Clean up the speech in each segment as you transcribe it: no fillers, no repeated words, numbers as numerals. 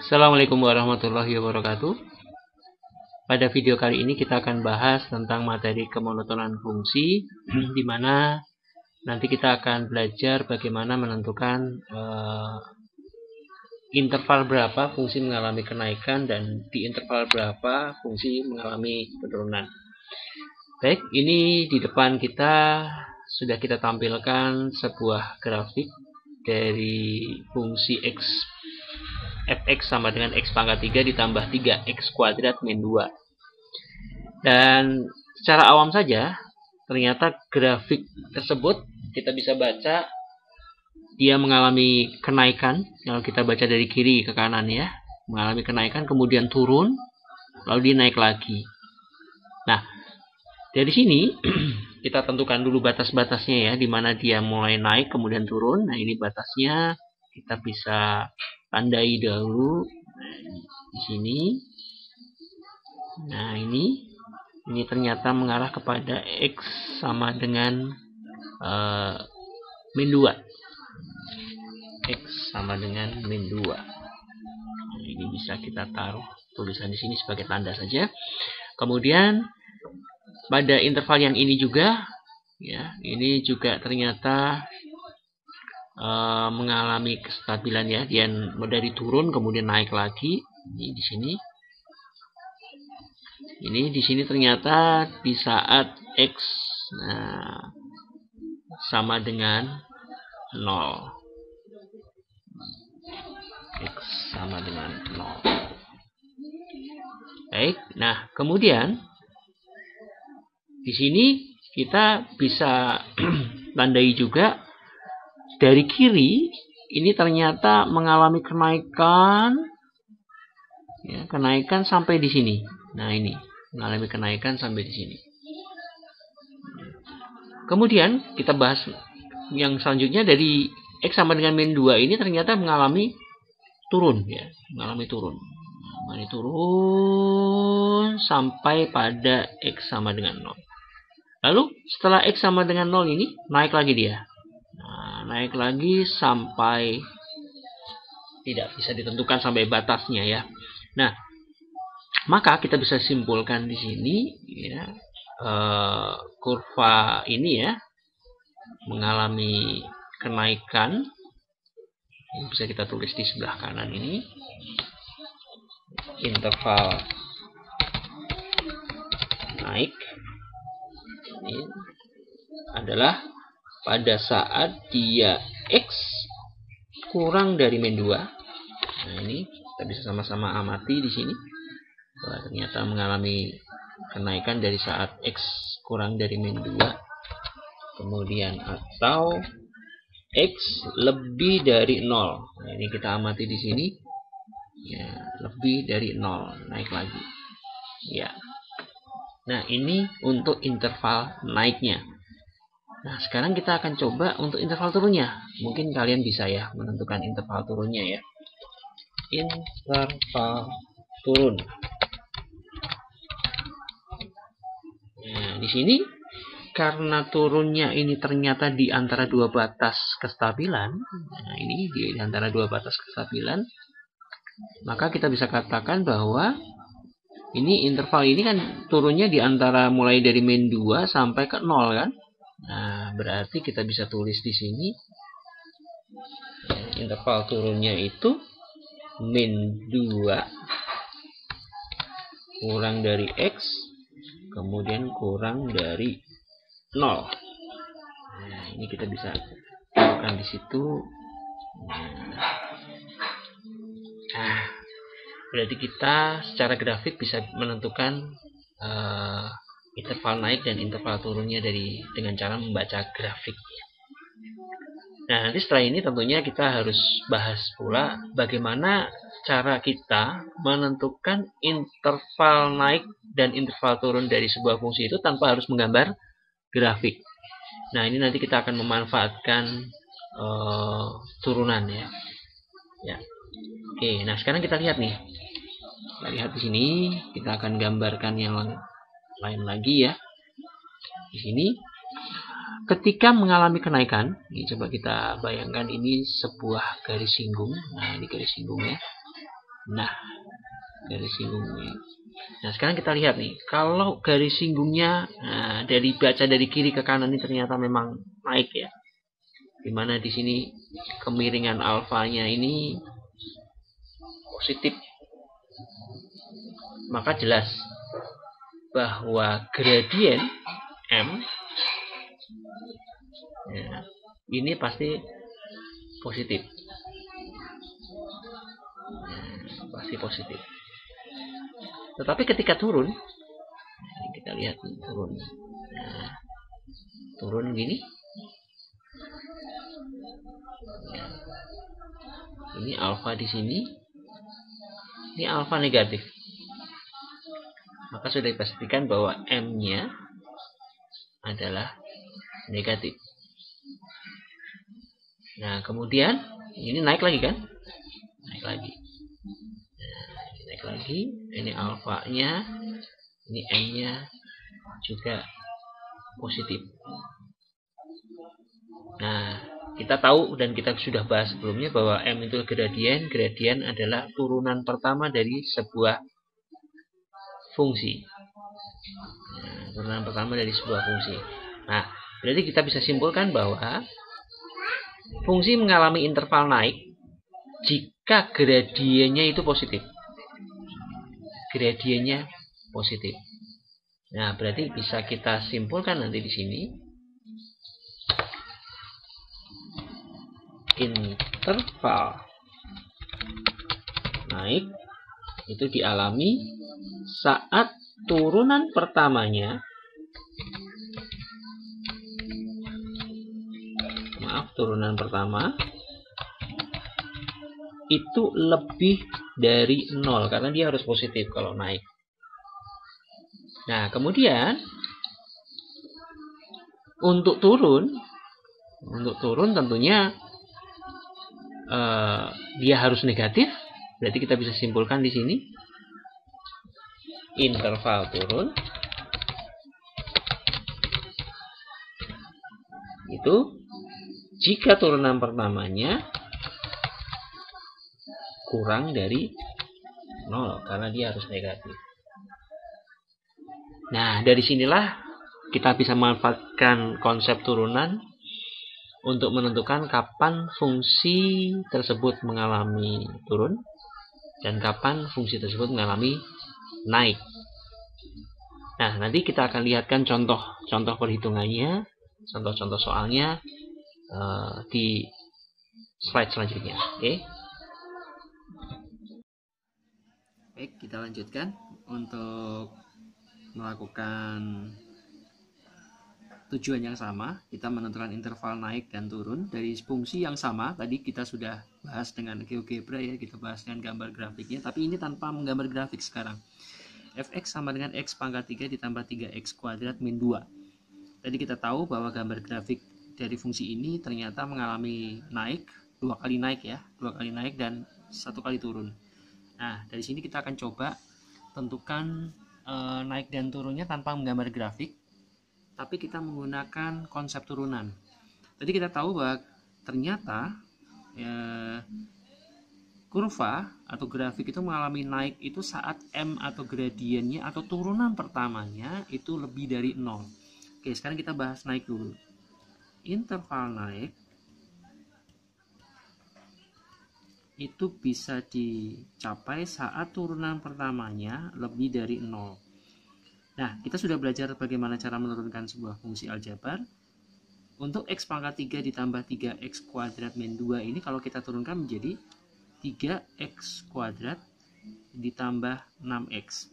Assalamualaikum warahmatullahi wabarakatuh. Pada video kali ini kita akan bahas tentang materi kemonotonan fungsi, di mana nanti kita akan belajar bagaimana menentukan interval berapa fungsi mengalami kenaikan dan di interval berapa fungsi mengalami penurunan. Baik, ini di depan kita sudah kita tampilkan sebuah grafik dari fungsi fx sama dengan x pangkat 3 ditambah 3x kuadrat min 2. Dan secara awam saja, ternyata grafik tersebut kita bisa baca dia mengalami kenaikan. Kalau kita baca dari kiri ke kanan ya, mengalami kenaikan kemudian turun, lalu dia naik lagi. Nah, dari sini kita tentukan dulu batas-batasnya ya, di mana dia mulai naik kemudian turun. Nah, ini batasnya kita bisa tandai dahulu di sini. Nah, ini ternyata mengarah kepada x sama dengan min 2. X sama dengan min 2. Nah, ini bisa kita taruh tulisan di sini sebagai tanda saja. Kemudian pada interval yang ini juga ya, ini juga ternyata mengalami kestabilan ya, dia dari turun kemudian naik lagi. Ini di sini. Ini di sini ternyata di saat x sama dengan 0. X sama dengan 0. Baik, nah kemudian di sini kita bisa tandai juga dari kiri ini ternyata mengalami kenaikan ya, kenaikan sampai di sini. Nah, ini mengalami kenaikan sampai di sini. Kemudian kita bahas yang selanjutnya, dari x sama dengan min 2 ini ternyata mengalami turun ya, mengalami turun. Ini turun sampai pada x sama dengan 0. Lalu setelah x sama dengan 0 ini naik lagi dia. Nah, naik lagi sampai tidak bisa ditentukan sampai batasnya ya. Nah, maka kita bisa simpulkan di sini ya, kurva ini ya mengalami kenaikan. Ini bisa kita tulis di sebelah kanan ini. Interval naik ini adalah pada saat dia x kurang dari min 2. Nah, ini kita bisa sama-sama amati di sini bahwa ternyata mengalami kenaikan dari saat x kurang dari min 2. Kemudian atau x lebih dari 0. Nah, ini kita amati di sini. Ya, lebih dari 0, naik lagi. Ya. Nah, ini untuk interval naiknya. Nah, sekarang kita akan coba untuk interval turunnya. Mungkin kalian bisa ya menentukan interval turunnya ya. Interval turun. Nah, di sini karena turunnya ini ternyata di antara dua batas kestabilan. Nah, ini di antara dua batas kestabilan. Maka kita bisa katakan bahwa ini interval ini kan turunnya di antara mulai dari min 2 sampai ke 0 kan. Nah, berarti kita bisa tulis di sini interval turunnya itu min 2 kurang dari x kemudian kurang dari 0. Nah, ini kita bisa lakukan di situ. Nah, berarti kita secara grafik bisa menentukan interval naik dan interval turunnya dengan cara membaca grafik. Nah, nanti setelah ini tentunya kita harus bahas pula bagaimana cara kita menentukan interval naik dan interval turun dari sebuah fungsi itu tanpa harus menggambar grafik. Nah, ini nanti kita akan memanfaatkan turunan ya. Ya. Oke, nah sekarang kita lihat nih. Kita lihat di sini, kita akan gambarkan yang lain lagi ya. Di sini ketika mengalami kenaikan, ini coba kita bayangkan ini sebuah garis singgung. Nah, ini garis singgungnya. Nah, garis singgungnya. Nah, sekarang kita lihat nih, kalau garis singgungnya baca dari kiri ke kanan ini ternyata memang naik ya. Dimana di sini kemiringan alfanya ini positif. Maka jelas bahwa gradien M ya, ini pasti positif. Pasti positif. Tetapi ketika turun, kita lihat turun. Nah, turun gini. Ini alfa di sini. Ini alfa negatif. Maka sudah dipastikan bahwa M-nya adalah negatif. Nah, kemudian ini naik lagi kan? Naik lagi. Nah, naik lagi. Ini alfanya, ini M-nya juga positif. Nah, kita tahu dan kita sudah bahas sebelumnya bahwa M itu gradien. Gradien adalah turunan pertama dari sebuah fungsi. Nah, turunan pertama dari sebuah fungsi. Nah, berarti kita bisa simpulkan bahwa fungsi mengalami interval naik jika gradiennya itu positif. Gradiennya positif. Nah, berarti bisa kita simpulkan nanti di sini interval naik itu dialami saat turunan pertamanya turunan pertama itu lebih dari 0 karena dia harus positif kalau naik. Nah, kemudian untuk turun tentunya dia harus negatif. Berarti kita bisa simpulkan di sini interval turun itu jika turunan pertamanya kurang dari 0 karena dia harus negatif. Nah, dari sinilah kita bisa memanfaatkan konsep turunan untuk menentukan kapan fungsi tersebut mengalami turun dan kapan fungsi tersebut mengalami naik. Nah, nanti kita akan lihatkan contoh perhitungannya, contoh-contoh soalnya di slide selanjutnya. Oke. Baik, kita lanjutkan untuk melakukan tujuan yang sama. Kita menentukan interval naik dan turun dari fungsi yang sama. Tadi kita sudah bahas dengan GeoGebra ya, kita bahas dengan gambar grafiknya, tapi ini tanpa menggambar grafik sekarang. Fx sama dengan x pangkat 3 ditambah 3x kuadrat min 2. Tadi kita tahu bahwa gambar grafik dari fungsi ini ternyata mengalami naik, dua kali naik dan satu kali turun. Nah, dari sini kita akan coba tentukan naik dan turunnya tanpa menggambar grafik, tapi kita menggunakan konsep turunan. Tadi kita tahu bahwa ternyata kurva atau grafik itu mengalami naik itu saat M atau gradiennya atau turunan pertamanya itu lebih dari 0. Oke, sekarang kita bahas naik dulu. Interval naik itu bisa dicapai saat turunan pertamanya lebih dari 0. Nah, kita sudah belajar bagaimana cara menurunkan sebuah fungsi aljabar. Untuk x pangkat 3 ditambah 3x kuadrat min 2 ini kalau kita turunkan menjadi 3x kuadrat ditambah 6x.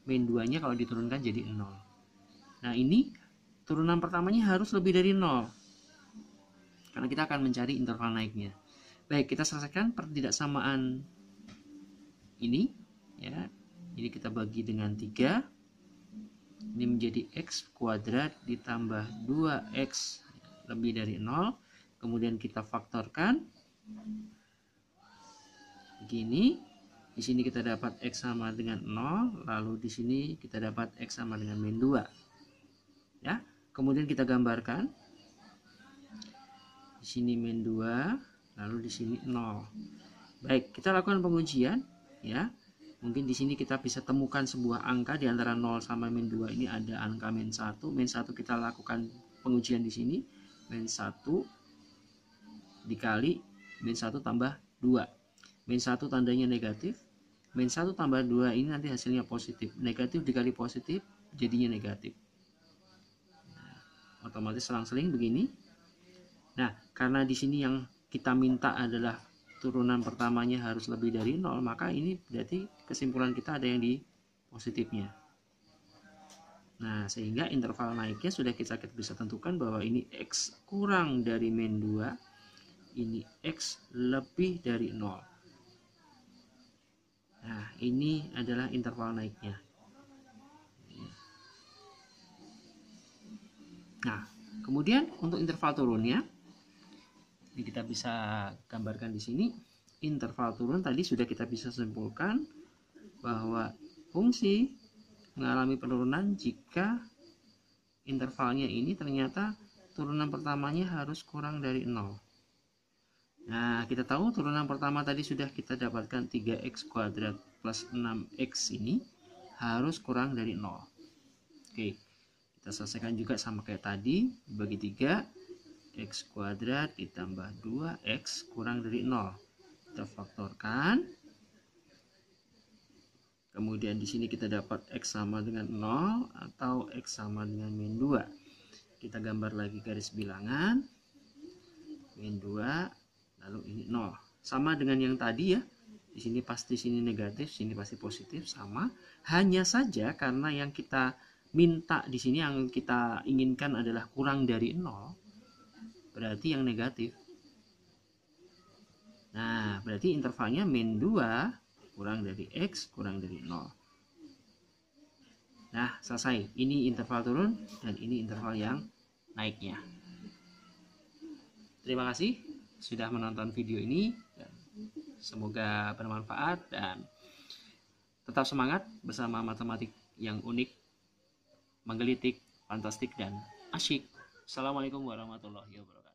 Min 2-nya kalau diturunkan jadi 0. Nah, ini turunan pertamanya harus lebih dari 0. Karena kita akan mencari interval naiknya. Baik, kita selesaikan pertidaksamaan ini ya. Jadi kita bagi dengan 3. Ini menjadi x kuadrat ditambah 2x lebih dari 0. Kemudian kita faktorkan. Begini. Di sini kita dapat x sama dengan 0, lalu di sini kita dapat x sama dengan min 2. Ya. Kemudian kita gambarkan. di sini min 2, lalu di sini 0. Baik, kita lakukan pengujian ya. Mungkin di sini kita bisa temukan sebuah angka di antara 0 sama min 2 ini ada angka min 1. Min 1 kita lakukan pengujian di sini. Min 1 dikali min 1 tambah 2. Min 1 tandanya negatif. Min 1 tambah 2 ini nanti hasilnya positif. Negatif dikali positif jadinya negatif. Nah, otomatis selang-seling begini. Nah, karena di sini yang kita minta adalah turunan pertamanya harus lebih dari 0, maka ini berarti kesimpulan kita ada yang di positifnya. Nah, sehingga interval naiknya sudah kita bisa tentukan bahwa ini X kurang dari min 2, ini X lebih dari 0. Nah, ini adalah interval naiknya. Nah, kemudian untuk interval turunnya, ini kita bisa gambarkan di sini. Interval turun tadi sudah kita bisa simpulkan bahwa fungsi mengalami penurunan jika intervalnya ini ternyata turunan pertamanya harus kurang dari 0. Nah, kita tahu turunan pertama tadi sudah kita dapatkan 3x kuadrat plus 6x ini harus kurang dari 0. Oke, kita selesaikan juga sama kayak tadi, bagi 3. X kuadrat ditambah 2x kurang dari 0. Kita faktorkan. Kemudian di sini kita dapat x sama dengan 0 atau x sama dengan min 2. Kita gambar lagi garis bilangan. Min 2, lalu ini 0. Sama dengan yang tadi ya. Di sini pasti sini negatif, sini pasti positif, sama. Hanya saja karena yang kita minta di sini, yang kita inginkan adalah kurang dari 0. Berarti yang negatif. Nah, berarti intervalnya min 2 kurang dari X kurang dari 0. Nah, selesai. Ini interval turun dan ini interval yang naiknya. Terima kasih sudah menonton video ini. Semoga bermanfaat dan tetap semangat bersama matematik yang unik, menggelitik, fantastik, dan asyik. Assalamualaikum warahmatullahi wabarakatuh.